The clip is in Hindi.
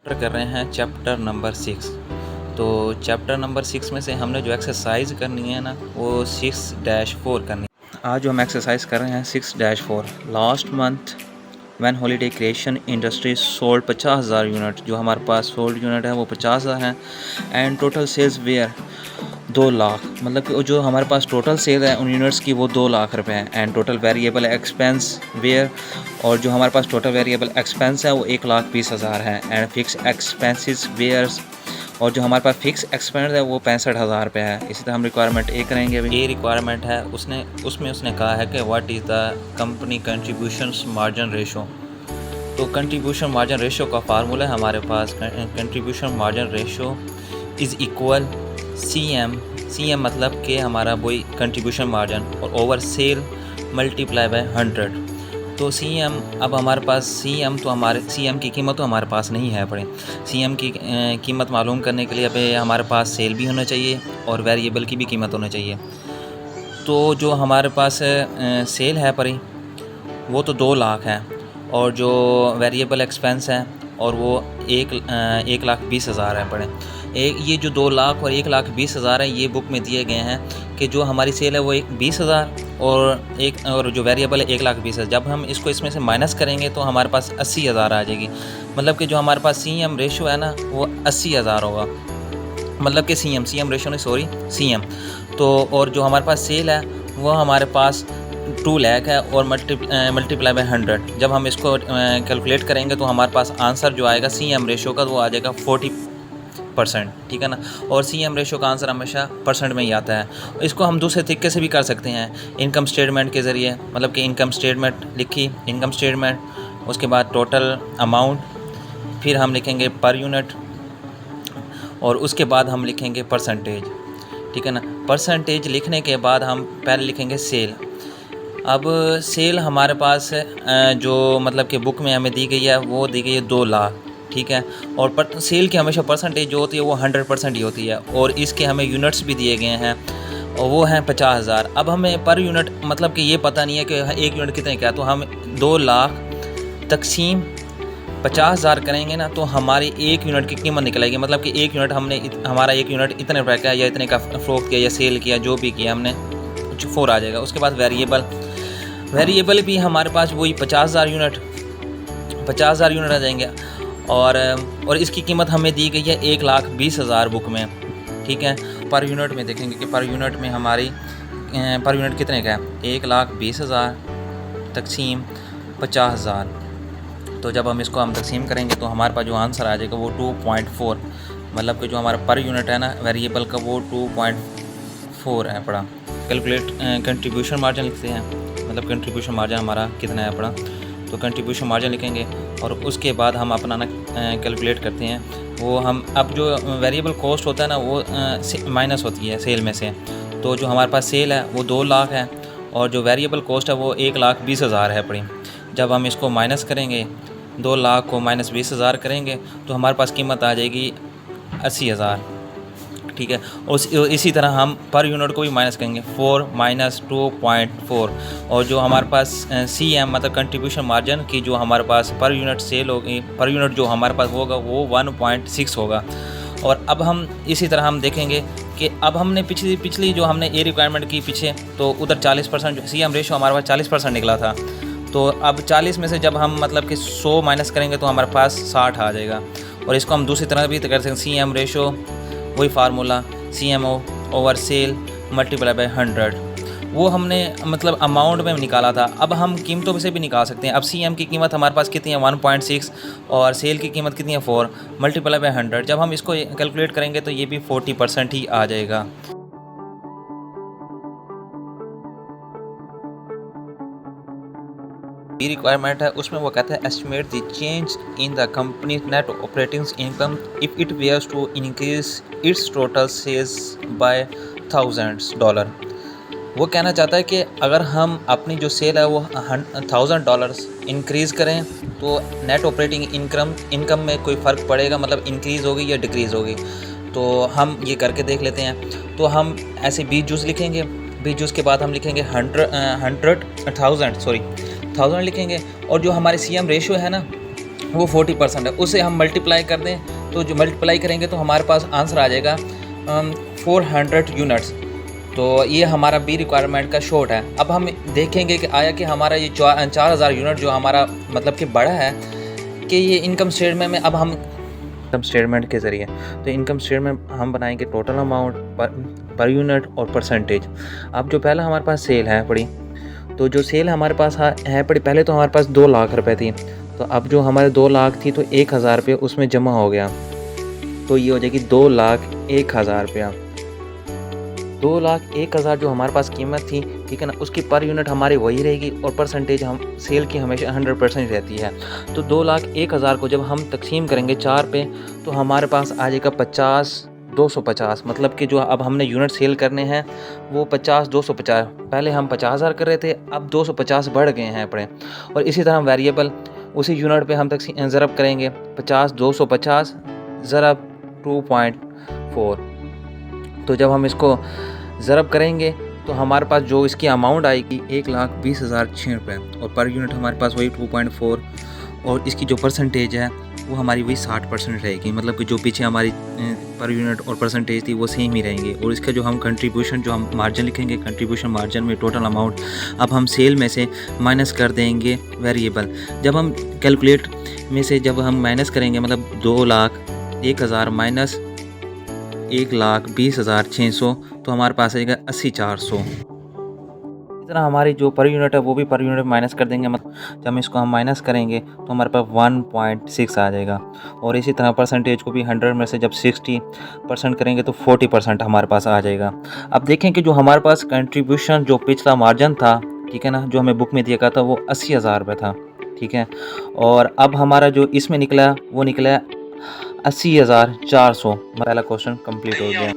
कर रहे हैं चैप्टर नंबर 6। तो चैप्टर नंबर 6 में से हमने जो एक्सरसाइज करनी है ना वो 6-4 करनी है। आज जो हम एक्सरसाइज कर रहे हैं 6-4। Last month when holiday creation industry sold 50,000 unit. जो हमारे पास सोल्ड यूनिट है वो 50,000 हैं and total sales were 2 lakh. मतलब कि जो हमारे पास टोटल सेल है उन यूनिट्स की वो 2 लाख रुपए हैं। And total variable expense were, और जो हमारे पास टोटल वेरिएबल एक्सपेंस है वो 1,20,000 है। एंड फिक्स एक्सपेंसेस वेयर्स, और जो हमारे पास फिक्स एक्सपेंस है वो 65,000 रुपये है। इसी तरह हम रिक्वायरमेंट ए करेंगे। अभी ए रिक्वायरमेंट है उसने कहा है कि what is the company contribution margin ratio. तो कंट्रीब्यूशन मार्जिन रेशो का फार्मूला है हमारे पास। Contribution margin ratio is equal C M मतलब कि हमारा वही कंट्रीब्यूशन मार्जिन और ओवर सेल मल्टीप्लाई बाय 100। तो सी एम, अब हमारे पास सी एम की कीमत तो हमारे पास नहीं है। पड़े सी एम की कीमत मालूम करने के लिए अभी हमारे पास सेल भी होना चाहिए और वेरिएबल की भी कीमत होना चाहिए। तो जो हमारे पास सेल है पड़ी वो तो 2 लाख है, और जो वेरिएबल एक्सपेंस है और वो 1,20,000 है। पड़े ये जो 2 लाख और 1,20,000 है ये बुक में दिए गए हैं कि जो हमारी सेल है वो 20,000 और जो वेरिएबल है 1,20,000। जब हम इसमें से माइनस करेंगे तो हमारे पास 80,000 आ जाएगी। मतलब कि जो हमारे पास सी एम रेशो है ना वो 80,000 होगा। मतलब कि सी एम रेशो नहीं, सॉरी, सी एम। तो और जो हमारे पास सेल है वो हमारे पास 2 लाख है और मल्टीप्लाई बाय 100। जब हम इसको कैलकुलेट करेंगे तो हमारे पास आंसर जो आएगा सी एम रेशो का वो आ जाएगा 40%। ठीक है ना। और सी एम रेशो का आंसर हमेशा परसेंट में ही आता है। इसको हम दूसरे तरीके से भी कर सकते हैं, इनकम स्टेटमेंट के ज़रिए। मतलब कि इनकम स्टेटमेंट लिखी, इनकम स्टेटमेंट, उसके बाद टोटल अमाउंट, फिर हम लिखेंगे पर यूनिट, और उसके बाद हम लिखेंगे परसेंटेज। ठीक है ना। परसेंटेज लिखने के बाद हम पहले लिखेंगे सेल। अब सेल हमारे पास जो मतलब कि बुक में हमें दी गई है वो दी गई है 2 लाख। ठीक है। और सेल की हमेशा परसेंटेज जो होती है वो 100% ही होती है, और इसके हमें यूनिट्स भी दिए गए हैं और वो हैं 50,000। अब हमें पर यूनिट मतलब कि ये पता नहीं है कि एक यूनिट कितने का है, तो हम 2 लाख तकसीम 50,000 करेंगे ना तो हमारी एक यूनिट की कीमत निकलेगी। मतलब कि एक यूनिट हमारा एक यूनिट इतने रुपये का या इतने का फ़रोख्त किया या सेल किया, जो भी किया हमने 4 आ जाएगा। उसके बाद वेरिएबल भी हमारे पास वही 50,000 यूनिट आ जाएंगे, और इसकी कीमत हमें दी गई है 1,20,000 बुक में। ठीक है। पर यूनिट में देखेंगे कि पर यूनिट में हमारी पर यूनिट कितने का है, 1,20,000 तकसीम 50,000। तो जब हम इसको तकसीम करेंगे तो हमारे पास जो आंसर आ जाएगा वो 2.4। मतलब कि जो हमारा पर यूनिट है ना वेरिएबल का वो 2.4 है। पड़ा कैलकुलेट कंट्रीब्यूशन मार्जिन लिखते हैं। मतलब कंट्रीब्यूशन मार्जिन हमारा कितना है पड़ा, तो कंट्रीब्यूशन मार्जिन लिखेंगे और उसके बाद हम अपना ना कैलकुलेट करते हैं। वो हम अब जो वेरिएबल कॉस्ट होता है ना वो माइनस होती है सेल में से। तो जो हमारे पास सेल है वो 2 लाख है और जो वेरिएबल कॉस्ट है वो 1,20,000 है पड़ी। जब हम इसको माइनस करेंगे, 2 लाख को माइनस 20,000 करेंगे तो हमारे पास कीमत आ जाएगी 80,000। ठीक है। और इसी तरह हम पर यूनिट को भी माइनस करेंगे, 4 माइनस 2.4। और जो हमारे पास सी एम मतलब कंट्रीब्यूशन मार्जिन की जो हमारे पास पर यूनिट सेल होगी, पर यूनिट जो हमारे पास होगा वो 1.6 होगा। और अब हम इसी तरह हम देखेंगे कि अब हमने पिछली जो हमने ए रिक्वायरमेंट की पीछे, तो उधर 40% जो सी एम रेशो हमारे पास 40% निकला था। तो अब 40 में से जब हम मतलब कि 100 माइनस करेंगे तो हमारे पास 60 आ जाएगा। और इसको हम दूसरी तरह भी कर सकते हैं, सी एम रेशो वही formula C M over sale multiply by 100। वो हमने मतलब अमाउंट में निकाला था। अब हम कीमतों से भी निकाल सकते हैं। अब सी एम की कीमत हमारे पास कितनी है 1.6 और सेल की कीमत कितनी है 4 मल्टीप्लाई बाय 100। जब हम इसको कैलकुलेट करेंगे तो ये भी 40% ही आ जाएगा। बी रिक्वायरमेंट है उसमें वो कहता है estimate the change in the company net operating income if it wears to increase its total sales by $1,000। वो कहना चाहता है कि अगर हम अपनी जो सेल है वो $1,000 इंक्रीज़ करें तो नेट ऑपरेटिंग इनकम में कोई फ़र्क पड़ेगा, मतलब इंक्रीज़ होगी या डिक्रीज़ होगी। तो हम ये करके देख लेते हैं। तो हम ऐसे 20 जूस लिखेंगे, 20 जूस के बाद हम लिखेंगे 1000 लिखेंगे, और जो हमारे सी एम रेशो है ना वो 40% है, उसे हम मल्टीप्लाई कर दें तो जो मल्टीप्लाई करेंगे तो हमारे पास आंसर आ जाएगा 400 यूनिट्स। तो ये हमारा बी रिक्वायरमेंट का शॉर्ट है। अब हम देखेंगे कि आया कि हमारा ये 4000 यूनिट जो हमारा मतलब कि बड़ा है कि ये इनकम स्टेटमेंट में, अब हम इनकम स्टेटमेंट के ज़रिए तो इनकम स्टेटमेंट हम बनाएंगे टोटल अमाउंट पर यूनिट और परसेंटेज। अब जो पहला हमारे पास सेल है पड़ी, तो जो सेल हमारे पास है पड़ी, पहले तो हमारे पास 2 लाख रुपए थी, तो अब जो हमारे 2 लाख थी तो 1000 रुपये उसमें जमा हो गया, तो ये हो जाएगी 2,01,000 रुपया। 2,01,000 जो हमारे पास कीमत थी, ठीक है ना, उसकी पर यूनिट हमारी वही रहेगी और परसेंटेज हम सेल की हमेशा 100% रहती है। तो 2,01,000 को जब हम तकसीम करेंगे 4 पे तो हमारे पास आ जाएगा 50,250, मतलब कि जो अब हमने यूनिट सेल करने हैं वो 50,250, पहले हम 50,000 कर रहे थे, अब 250 बढ़ गए हैं अपने। और इसी तरह वेरिएबल उसी यूनिट पे हम ज़रब करेंगे, 50,250 ज़रब 2.4, तो जब हम इसको ज़रब करेंगे तो हमारे पास जो इसकी अमाउंट आएगी 1,20,006 रुपये, और पर यूनिट हमारे पास वही 2.4, और इसकी जो परसेंटेज है वो हमारी वही 60% रहेगी, मतलब कि जो पीछे हमारी पर यूनिट और परसेंटेज थी वो सेम ही रहेंगे। और इसका जो हम कंट्रीब्यूशन, जो हम मार्जिन लिखेंगे, कंट्रीब्यूशन मार्जिन में टोटल अमाउंट अब हम सेल में से माइनस कर देंगे वेरिएबल। जब हम कैलकुलेट में से जब हम माइनस करेंगे, मतलब 2,01,000 माइनस 1,20,600, तो हमारे पास आएगा 80,400। इस तरह हमारी जो पर यूनिट है वो भी पर यूनिट माइनस कर देंगे, मतलब जब हम इसको हम माइनस करेंगे तो हमारे पास 1.6 आ जाएगा। और इसी तरह परसेंटेज को भी 100 में से जब 60% करेंगे तो 40% हमारे पास आ जाएगा। अब देखें कि जो हमारे पास कंट्रीब्यूशन जो पिछला मार्जिन था, ठीक है ना, जो हमें बुक में दिया गया था वो 80,000 रुपये था, ठीक है, और अब हमारा जो इसमें निकला वो निकला 80,400। पहला क्वेश्चन कंप्लीट हो गया।